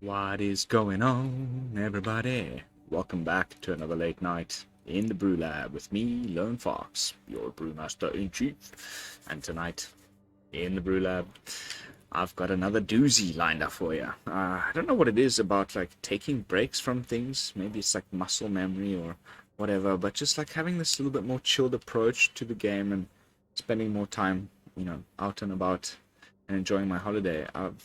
What is going on, everybody? Welcome back to another late night in the BrewLab with me, Lone Fox, your brewmaster-in-chief. And tonight, in the BrewLab, I've got another doozy lined up for you. I don't know what it is about, like, taking breaks from things. Maybe it's, like, muscle memory or whatever, but just, like, having this little bit more chilled approach to the game and spending more time, out and about and enjoying my holiday. I've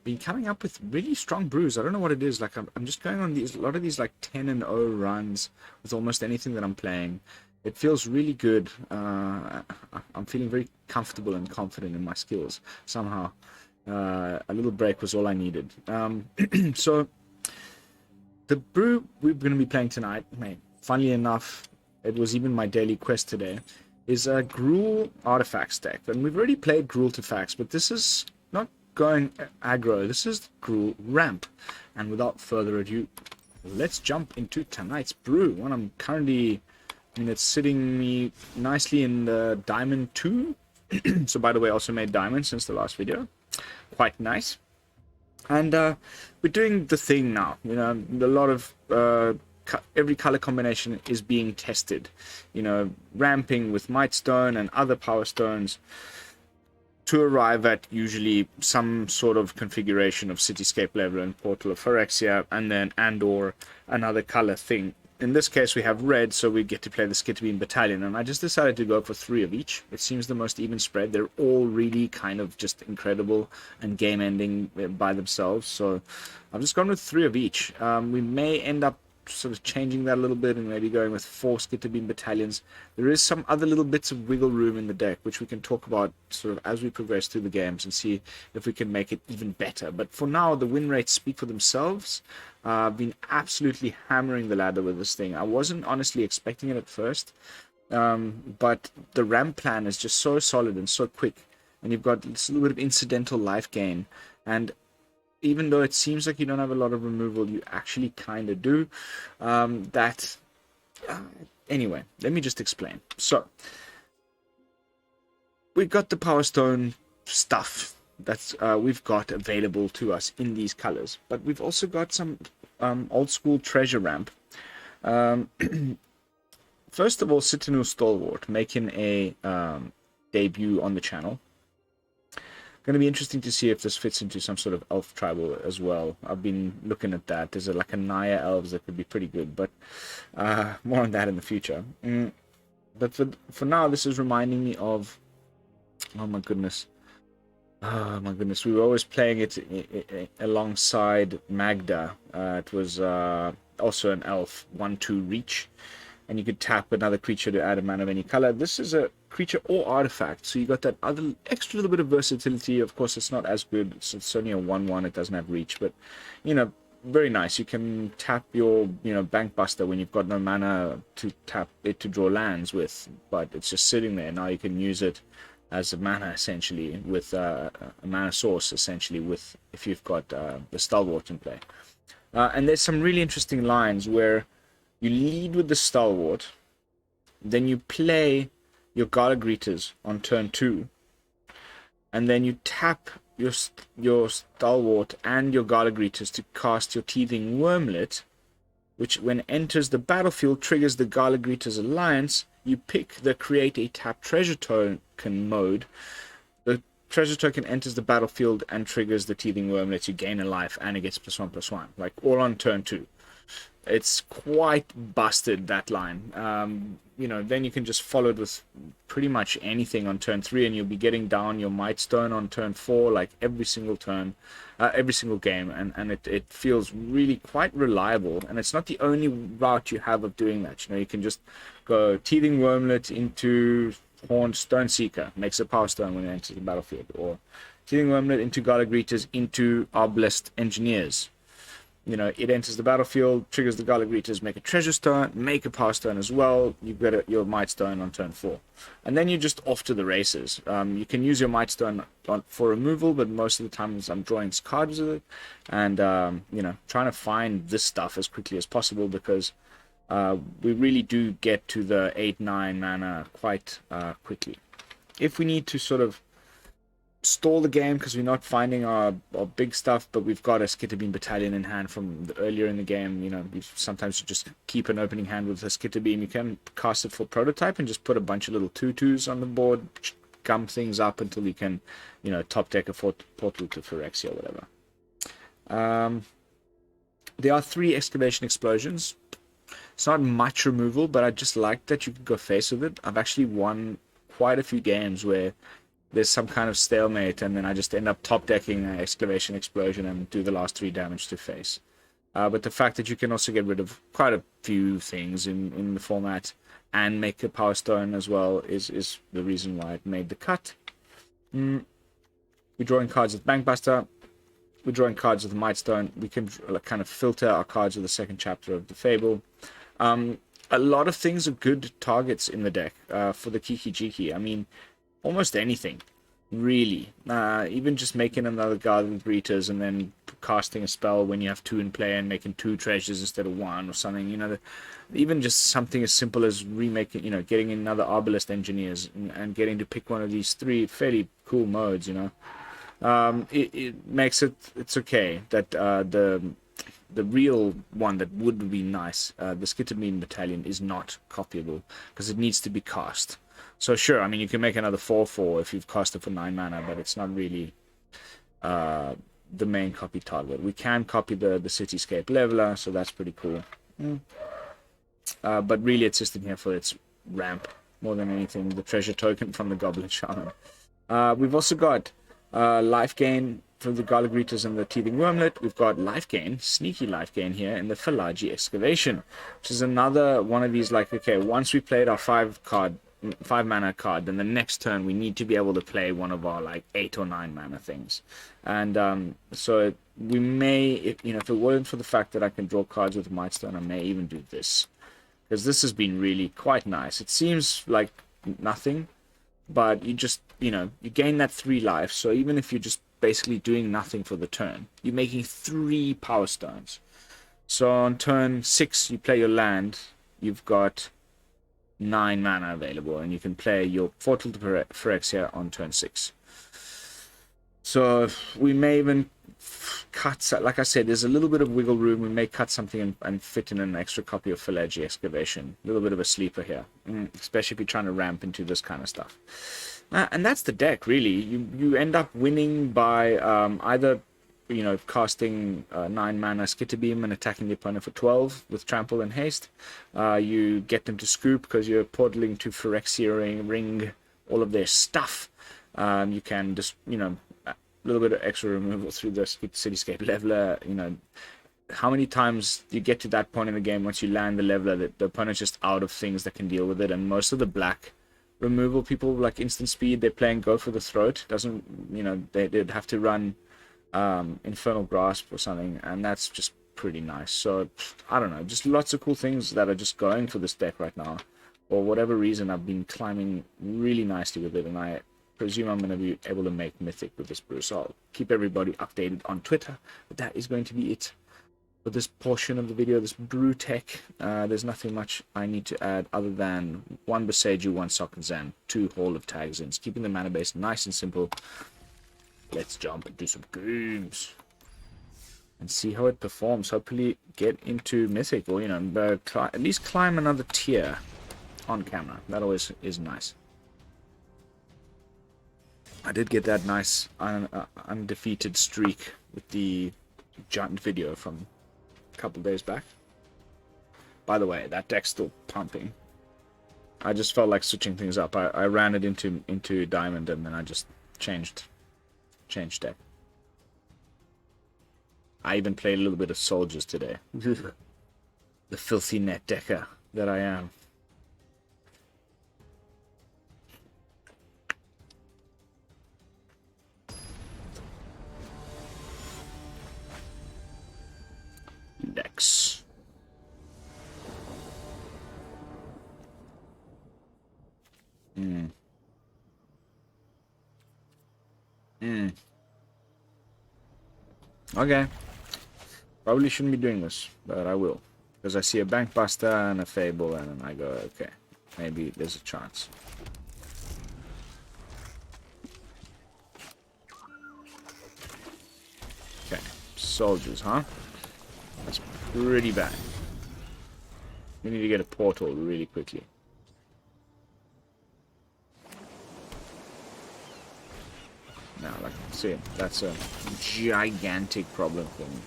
been coming up with really strong brews. I don't know what it is. Like I'm just going on a lot of these like 10-0 runs with almost anything that I'm playing. It feels really good. I'm feeling very comfortable and confident in my skills. Somehow, a little break was all I needed. So the brew we're going to be playing tonight, mate, funnily enough, it was even my daily quest today, is a GruulTifacts deck. And we've already played GruulTifacts, but this is not going aggro. This is Gruul Ramp. And without further ado, let's jump into tonight's brew. One I'm currently, it's sitting me nicely in the Diamond 2. So by the way, I also made Diamond since the last video. Quite nice. And we're doing the thing now. A lot of every color combination is being tested. Ramping with Mightstone and other power stones to arrive at usually some sort of configuration of Cityscape Leveler and Portal of Phyrexia, and or another color thing. In this case we have red, so we get to play the Skitterbeam Battalion, and I just decided to go for 3 of each. It seems the most even spread. They're all really kind of just incredible and game ending by themselves, so I've just gone with 3 of each. We may end up sort of changing that a little bit and maybe going with 4 Skitterbeam Battalions. There is some other little bits of wiggle room in the deck which we can talk about sort of as we progress through the games and see if we can make it even better. But for now, the win rates speak for themselves. I've been absolutely hammering the ladder with this thing. I wasn't honestly expecting it at first, but the ramp plan is just so solid and so quick, and you've got this little bit of incidental life gain, and even though it seems like you don't have a lot of removal, you actually kind of do. Anyway, let me just explain. So, we've got the Power Stone stuff that's we've got available to us in these colors, but we've also got some old school treasure ramp. First of all, Citanul Stalwart making a debut on the channel. Going to be interesting to see if this fits into some sort of elf tribal as well. I've been looking at that. There's like a Naya elves that could be pretty good, but more on that in the future. But for now, this is reminding me of, oh my goodness, we were always playing it alongside Magda. It was also an elf 1/2 reach, and you could tap another creature to add a mana of any color. This is a creature or artifact, so you got that other extra little bit of versatility. Of course, it's not as good. It's only a 1/1. It doesn't have reach, but very nice. You can tap your Bankbuster when you've got no mana to tap it to draw lands with, but it's just sitting there. Now you can use it as a mana essentially with a mana source essentially with if you've got the Stalwart in play. And there's some really interesting lines where you lead with the Stalwart, then you play your Gala Greeters on turn 2, and then you tap your Stalwart and your Gala Greeters to cast your Teething Wurmlet, which when enters the battlefield triggers the Gala Greeters Alliance. You pick the create a tap treasure token mode. The treasure token enters the battlefield and triggers the Teething Wurmlet. You gain a life and it gets +1/+1, like all on turn 2. It's quite busted, that line. Then you can just follow it with pretty much anything on turn 3, and you'll be getting down your Mightstone on turn 4, like every single turn, every single game, and it feels really quite reliable. And it's not the only route you have of doing that. You can just go Teething Wurmlet into Horned Stoneseeker, makes a power stone when it enters the battlefield, or Teething Wurmlet into Gala Greeters into Arbalest Engineers. It enters the battlefield, triggers the Gala Greeters, make a treasure stone, make a power stone as well. You've got your Mightstone on turn 4. And then you're just off to the races. You can use your Mightstone for removal, but most of the times I'm drawing cards with it. And, trying to find this stuff as quickly as possible because we really do get to the 8-9 mana quite quickly. If we need to sort of stall the game because we're not finding our big stuff, but we've got a Skitterbeam Battalion in hand from earlier in the game. You know, sometimes you just keep an opening hand with a Skitterbeam. You can cast it for prototype and just put a bunch of little 2/2s on the board, gum things up until you can, you know, top deck a portal to Phyrexia or whatever. There are 3 Excavation Explosions. It's not much removal, but I just like that you can go face with it. I've actually won quite a few games where there's some kind of stalemate, and then I just end up top decking an Excavation Explosion and do the last 3 damage to face. But the fact that you can also get rid of quite a few things in the format and make a Power Stone as well is the reason why it made the cut. We're drawing cards with Bankbuster. We're drawing cards with Mightstone. We can kind of filter our cards with the second chapter of the Fable. A lot of things are good targets in the deck for the Kiki Jiki. I mean, almost anything, really. Even just making another Gala Greeters and then casting a spell when you have 2 in play and making 2 treasures instead of 1 or something. You know, even just something as simple as remaking, you know, getting another Arbalest Engineers and getting to pick one of these 3 fairly cool modes, you know. It makes it's okay that the real one that would be nice, the Skitterbeam Battalion, is not copyable because it needs to be cast. So sure, I mean, you can make another 4/4 if you've cast it for 9 mana, but it's not really the main copy target. We can copy the Cityscape Leveler, so that's pretty cool. But really, it's just in here for its ramp more than anything. The treasure token from the Goblin Shaman. We've also got life gain from the Gala Greeters and the Teething Wurmlet. We've got life gain, sneaky life gain here in the Fallaji Excavation, which is another one of these, like, okay, once we played our 5 mana card, then the next turn we need to be able to play one of our like 8 or 9 mana things. And so we may, if it weren't for the fact that I can draw cards with Mightstone, I may even do this, because this has been really quite nice. It seems like nothing, but you just, you gain that 3 life. So even if you're just basically doing nothing for the turn, you're making 3 Power Stones. So on turn 6 you play your land, you've got 9 mana available, and you can play your Portal to Phyrexia on turn 6. So we may even cut, like I said, there's a little bit of wiggle room. We may cut something and fit in an extra copy of Fallaji Excavation. A little bit of a sleeper here, especially if you're trying to ramp into this kind of stuff. And that's the deck, really. You end up winning by either casting 9 mana Skitterbeam and attacking the opponent for 12 with Trample and Haste. You get them to scoop because you're portaling to Phyrexia, ring all of their stuff. You can just, a little bit of extra removal through the Cityscape Leveler. How many times you get to that point in the game once you land the Leveler that the opponent's just out of things that can deal with it, and most of the black removal people, like instant speed, they're playing Go for the Throat. They'd have to run Infernal Grasp or something, and that's just pretty nice. So I don't know, just lots of cool things that are just going for this deck right now. For whatever reason, I've been climbing really nicely with it, and I presume I'm going to be able to make Mythic with this brew. So I'll keep everybody updated on Twitter, but that is going to be it for this portion of the video, this BrewTech. There's nothing much I need to add other than 1 Boseiju, 1 Sokenzan, 2 Hall of Tagsins, keeping the mana base nice and simple. Let's jump and do some games and see how it performs. Hopefully get into Mythic, or at least climb another tier on camera. That always is nice. I did get that nice undefeated streak with the giant video from a couple days back. By the way, that deck's still pumping. I just felt like switching things up. I ran it into Diamond, and then I just changed deck. I even played a little bit of Soldiers today. The filthy net decker that I am. Dex. Okay. Probably shouldn't be doing this, but I will. Because I see a Bankbuster and a Fable, and then I go, okay, maybe there's a chance. soldiers, huh? That's pretty bad. We need to get a portal really quickly. Now, like, see, that's a gigantic problem for me.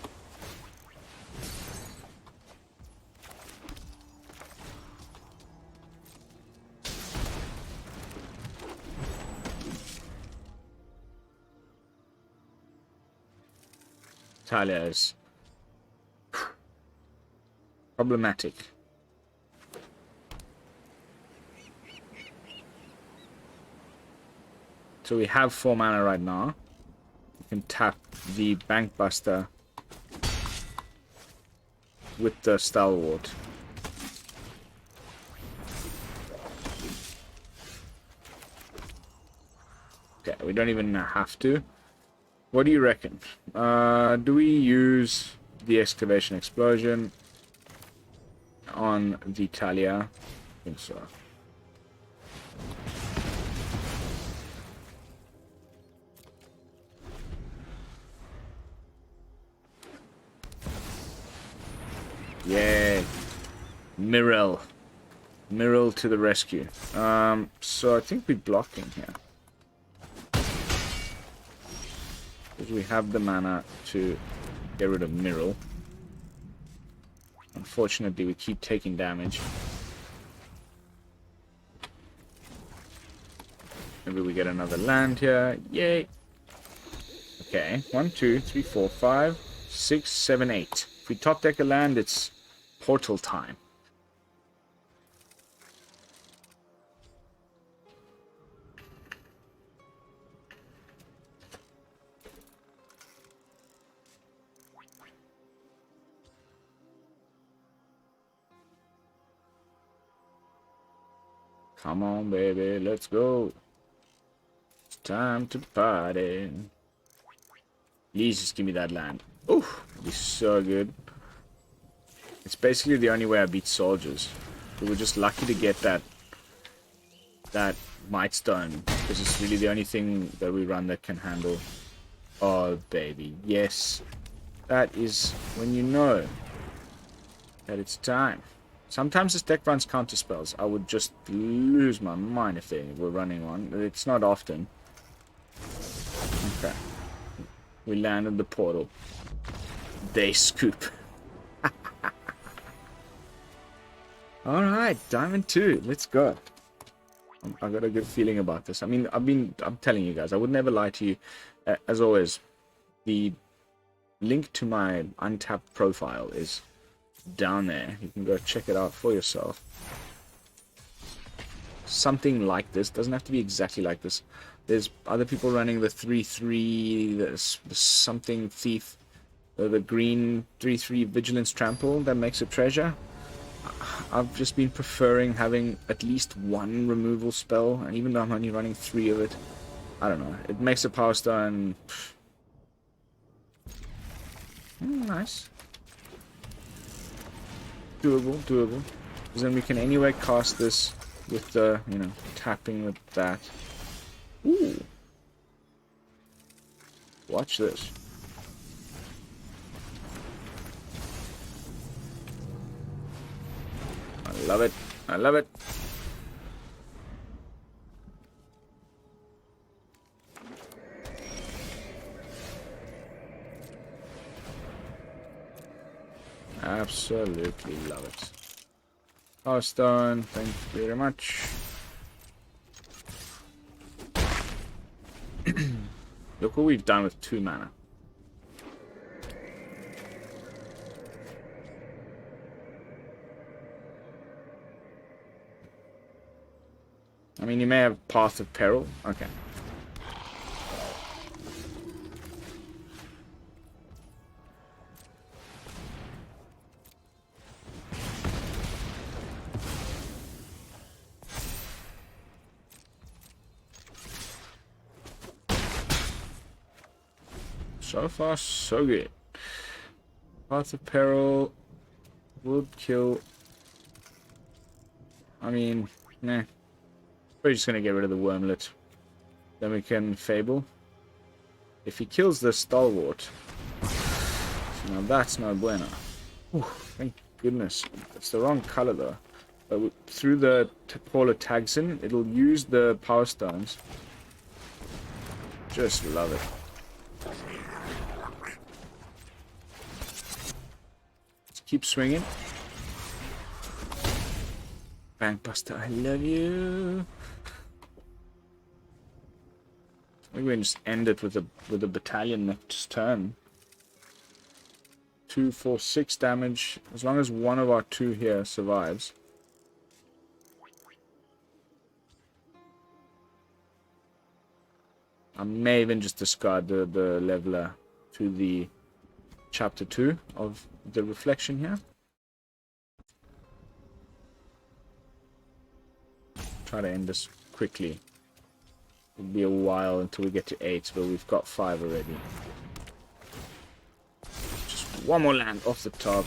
Talia is problematic. So we have 4 mana right now. We can tap the Bankbuster with the Stalwart. Okay, we don't even have to. What do you reckon? Do we use the Excavation Explosion on the Talia? I think so. Yay. Mirel. Mirel to the rescue. So I think we're blocking here. Because we have the mana to get rid of Mirel. Unfortunately, we keep taking damage. Maybe we get another land here. Yay! Okay, 1, 2, 3, 4, 5, 6, 7, 8. If we top deck a land, it's portal time. Come on, baby, let's go. It's time to party. Please just give me that land. Oof, it'd be so good. It's basically the only way I beat soldiers. We were just lucky to get that Mightstone, because it's really the only thing that we run that can handle. Oh, baby, yes. That is when you know that it's time. Sometimes this deck runs counter spells. I would just lose my mind if they were running one. It's not often. Okay. We landed the portal. They scoop. Alright, Diamond 2. Let's go. I got a good feeling about this. I mean, I'm telling you guys, I would never lie to you. As always, the link to my untapped profile is down there. You can go check it out for yourself. Something like this. Doesn't have to be exactly like this. There's other people running the 3/3, the something thief, the green 3/3 vigilance trample that makes a treasure. I've just been preferring having at least one removal spell, and even though I'm only running 3 of it, I don't know. It makes a power stone. Nice. Doable. Because then we can anyway cast this with the, tapping with that. Ooh. Watch this. I love it. I love it. Absolutely love it. Power stone, thank you very much. Look what we've done with 2 mana. I mean, you may have Path of Peril. Okay. So far, so good. Path of Peril would kill. I mean, nah. We're just gonna get rid of the Wurmlet. Then we can Fable. If he kills the Stalwart, Now that's no bueno. Whew, thank goodness. It's the wrong color though. But through the Hall of Tagsin, it'll use the power stones. Just love it. Let's keep swinging. Bankbuster, I love you. I think we can just end it with a battalion next turn. 2, 4, 6 damage. As long as one of our two here survives. I may even just discard the leveler to the chapter 2 of the reflection here. Try to end this quickly. It'll be a while until we get to 8, but we've got 5 already. Just one more land off the top.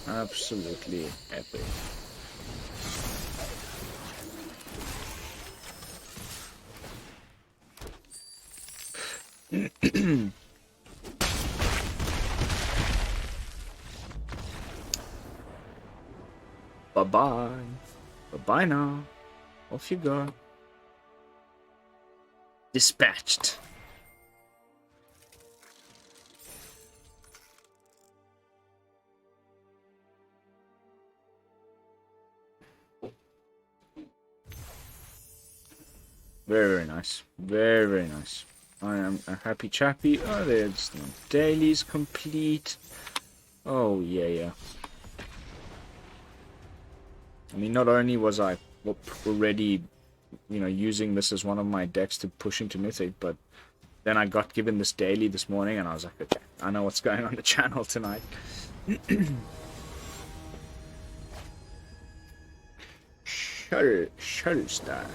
Absolutely epic. Bye-bye. Bye-bye now. Off you go. Dispatched. Very, very nice. Very, very nice. I am a happy chappy. Oh, there's no dailies complete. Oh, yeah, yeah. I mean, not only was I already, you know, using this as one of my decks to push into Mythic, but then I got given this daily this morning, and I was like, okay, I know what's going on the channel tonight. Shutterstar.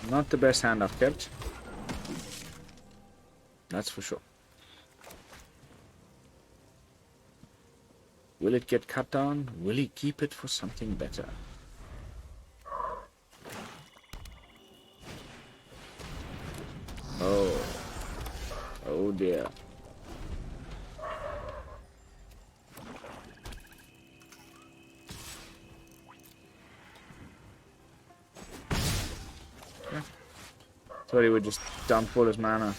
Not the best hand I've kept. That's for sure. Will it get cut down? Will he keep it for something better? Oh. Oh dear. Thought he would just dump all his mana.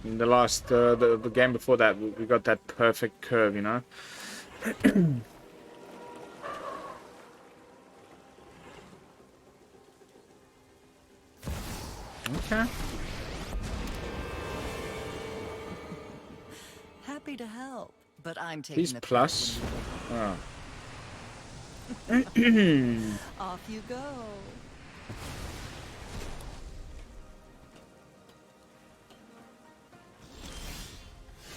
In the last, the game before that, we got that perfect curve, you know? Okay. Happy to help, but I'm taking He's the plus. Oh. Off you go.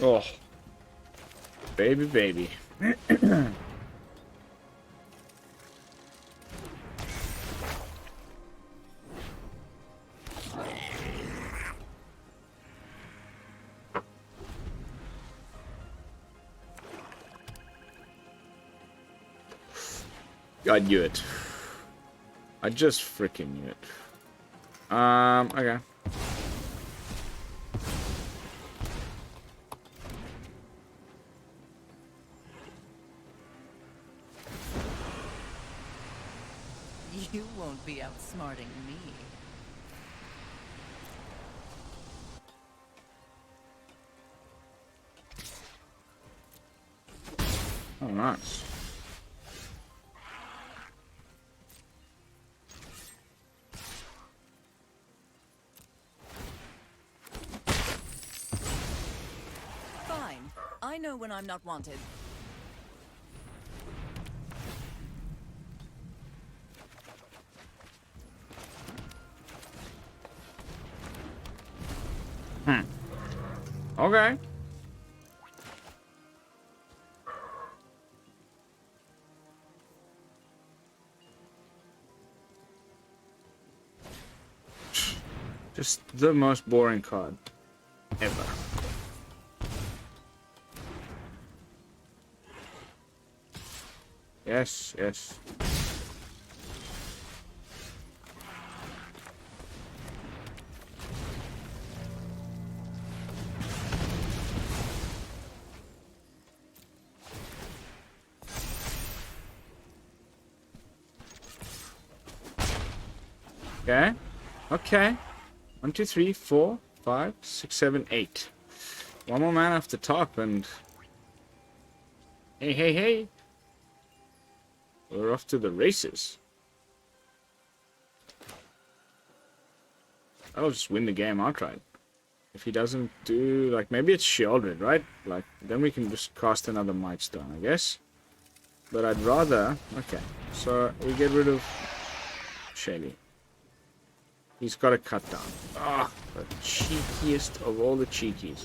Oh. Baby, baby. I knew it. I just freaking knew it. Okay. You won't be outsmarting me. Oh, nice. Fine. I know when I'm not wanted. Okay. Just the most boring card ever. Yes, yes. Okay. Okay. 1, 2, 3, 4, 5, 6, 7, 8. One more man off the top and... Hey, hey, hey. We're off to the races. I'll just win the game outright. If he doesn't do... Like, maybe it's Shieldred, right? Like, then we can just cast another Mightstone, I guess. But I'd rather... Okay. So, we get rid of... Shelly. He's got to cut down. Ah, the cheekiest of all the cheekies.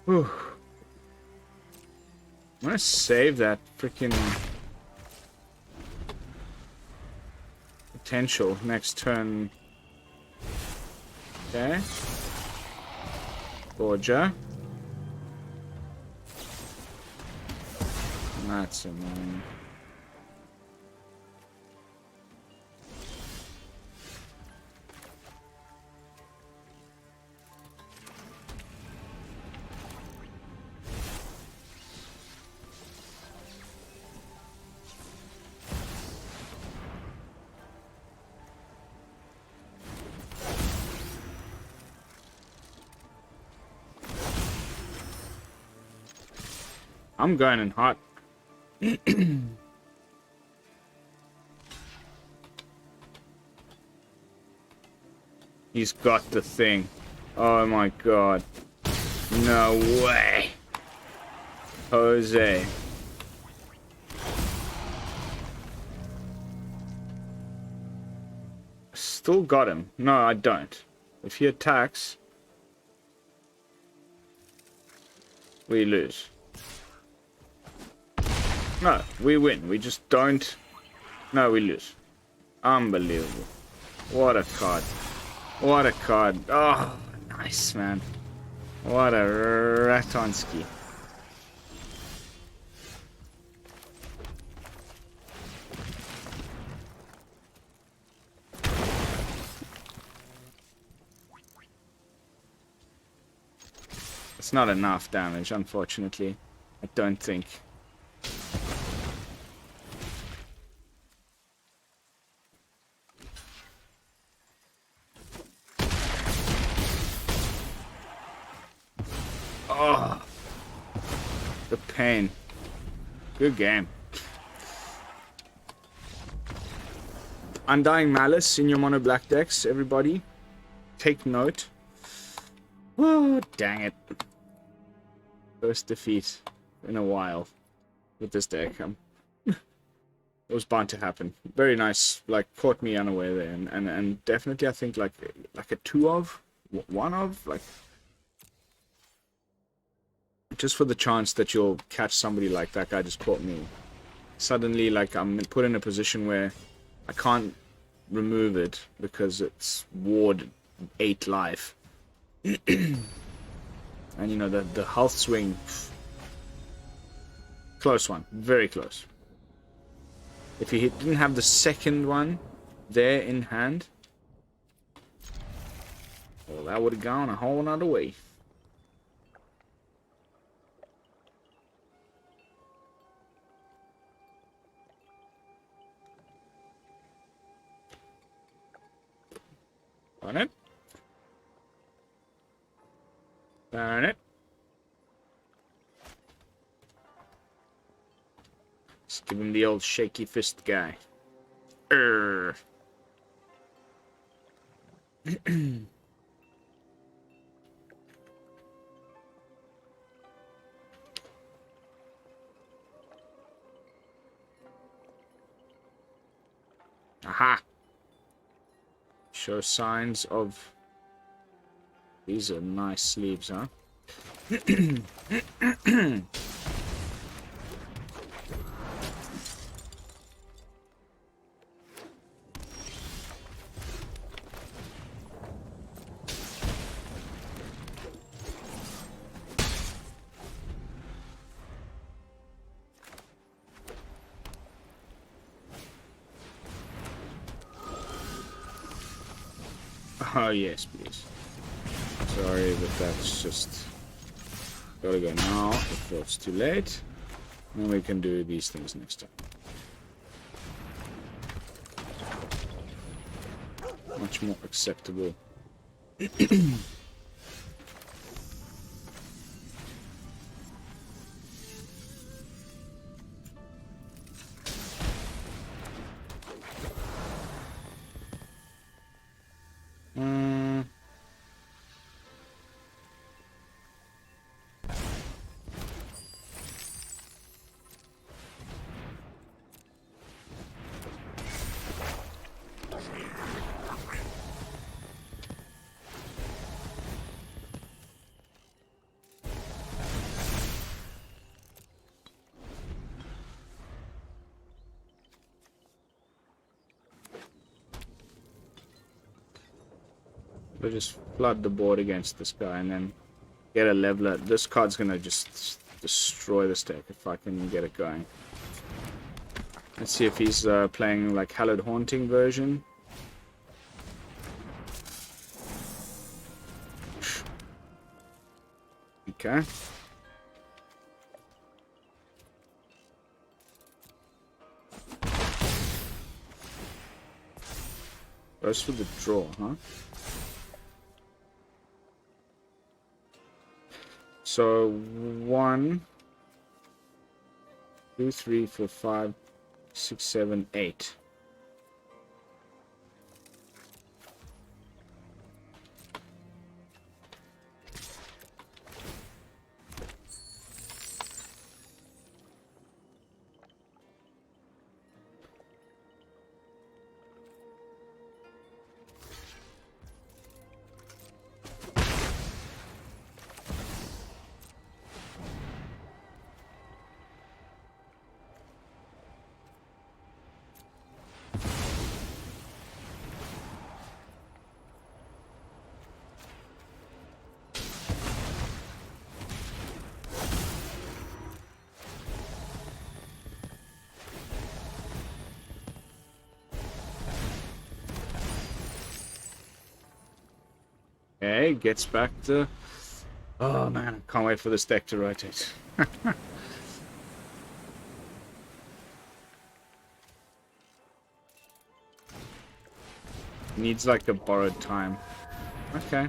Whew. I'm gonna save that freaking potential next turn. Okay. Gorgia. That's annoying. I'm going in hot. He's got the thing. Oh my god. No way. Jose. Still got him. No, I don't. If he attacks, we lose. No, we win. We just don't... No, we lose. Unbelievable. What a card. What a card. Oh, nice, man. What a Ratonski. It's not enough damage, unfortunately. I don't think. Oh, the pain. Good game. Undying Malice in your mono black decks, everybody. Take note. Oh, dang it. First defeat in a while with this deck. It was bound to happen. Very nice. Like, caught me unaware there. And definitely, I think, like a 2 of, 1 of, like... Just for the chance that you'll catch somebody like that guy just caught me. Suddenly, like, I'm put in a position where I can't remove it because it's ward 8 life. And, you know, the health swing... Close one. Very close. If he didn't have the second one there in hand... Well, that would have gone a whole nother way. On it. Burn it. Let's give him the old shaky fist guy. Aha! Show signs of... These are nice sleeves, huh? Oh, yes, please. Sorry, but that's just... Gotta go now, before it's too late. Then we can do these things next time. Much more acceptable. We'll just flood the board against this guy and then get a leveler. This card's gonna just destroy this deck if I can get it going. Let's see if he's playing like Hallowed Haunting version. Okay. Goes for the draw, huh? So 1, 2, 3, 4, 5, 6, 7, 8. Okay, gets back to... Oh man, I can't wait for this deck to rotate. Needs like a borrowed time. Okay.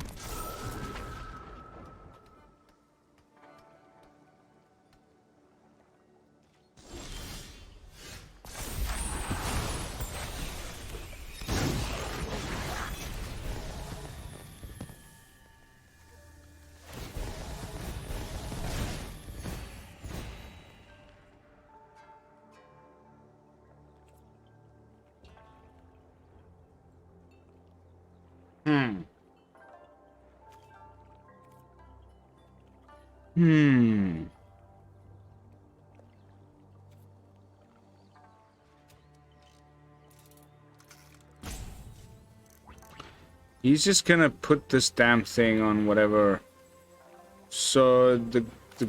He's just gonna put this damn thing on whatever. So the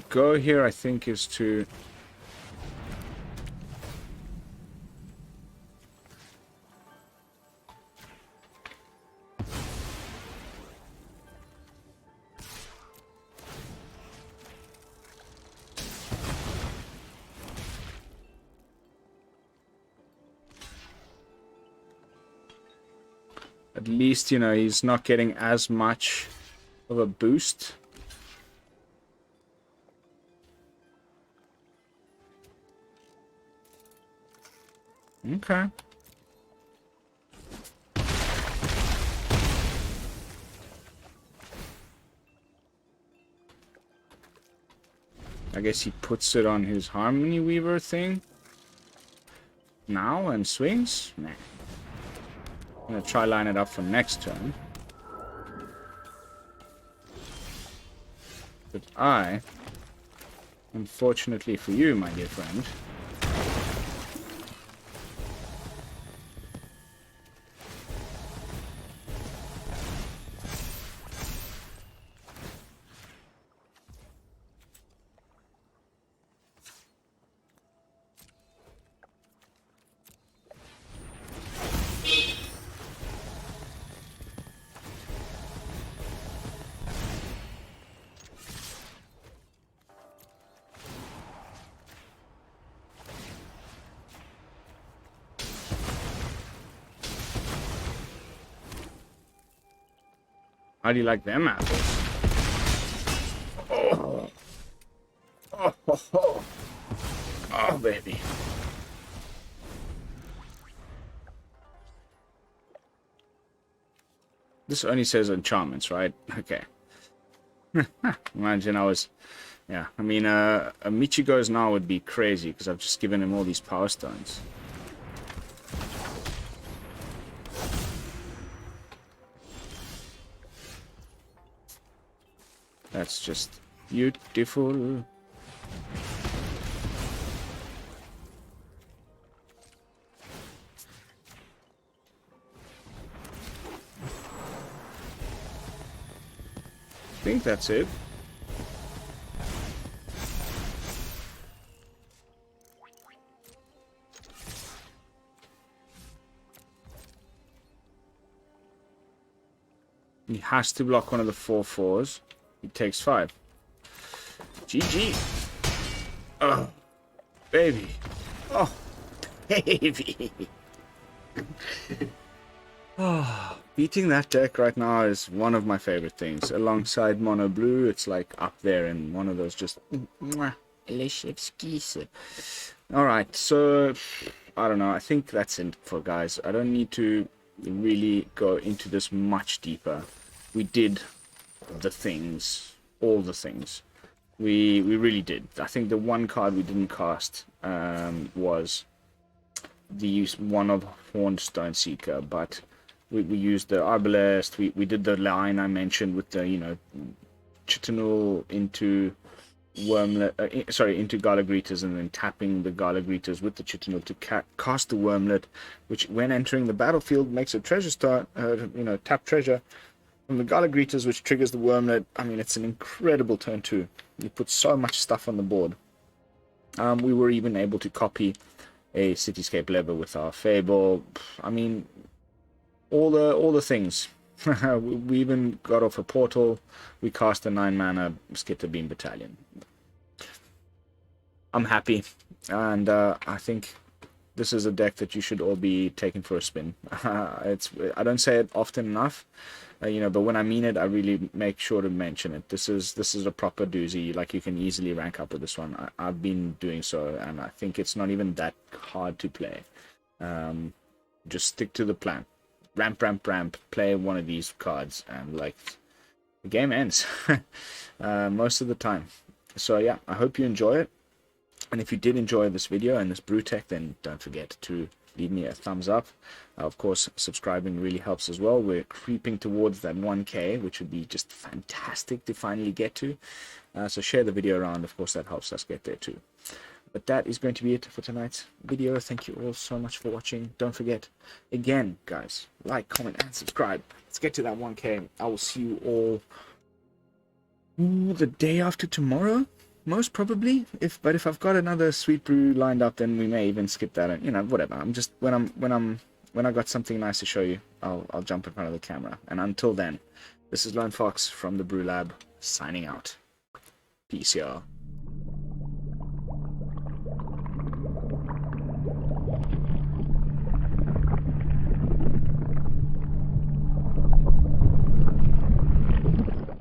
go here, I think, is to... At least, you know, he's not getting as much of a boost. Okay. I guess he puts it on his Harmony Weaver thing now and swings? Nah. I'm going to try line it up for next turn. But I, unfortunately for you, my dear friend, how do you like them apples? Oh, oh, oh, oh. Oh, baby. This only says enchantments, right? Okay. Imagine I was... Yeah, I mean, a Michigo's now would be crazy, because I've just given him all these power stones. That's just beautiful. I think that's it. He has to block one of the 4/4s. He takes 5. GG. Oh, baby. Oh, baby. Oh, beating that deck right now is one of my favorite things. Alongside Mono Blue, it's like up there in one of those just... Alright, so... I don't know. I think that's it for guys. I don't need to really go into this much deeper. We did the things, all the things. We really did. I think the one card we didn't cast was the one of Horned Stoneseeker, but we used the Arbalest. We did the line I mentioned with the, you know, Citanul into Wurmlet, into Gala Greeters, and then tapping the Gala Greeters with the Citanul to cast the Wurmlet, which when entering the battlefield makes a treasure start, tap treasure from the Gala Greeters, which triggers the Wurmlet. I mean, it's an incredible turn 2. You put so much stuff on the board. We were even able to copy a Cityscape Leveler with our Fable. I mean, all the things. We even got off a portal. We cast a 9-mana Skitterbeam Battalion. I'm happy, and I think this is a deck that you should all be taking for a spin. I don't say it often enough, but when I mean it, I really make sure to mention it. This is a proper doozy. Like, you can easily rank up with this one. I've been doing so, and I think it's not even that hard to play. Just stick to the plan. Ramp, play one of these cards, and like, the game ends most of the time. So yeah, I hope you enjoy it. And if you did enjoy this video and this BrewTech, then don't forget to leave me a thumbs up. Of course, subscribing really helps as well. We're creeping towards that 1K, which would be just fantastic to finally get to. So share the video around. Of course, that helps us get there too. But that is going to be it for tonight's video. Thank you all so much for watching. Don't forget, again, guys, like, comment, and subscribe. Let's get to that 1K. I will see you all the day after tomorrow, most probably. But if I've got another sweet brew lined up, then we may even skip that. And whatever. I'm just when I got something nice to show you, I'll jump in front of the camera. And until then, this is Lone Fox from the BrewLab signing out. Peace, y'all.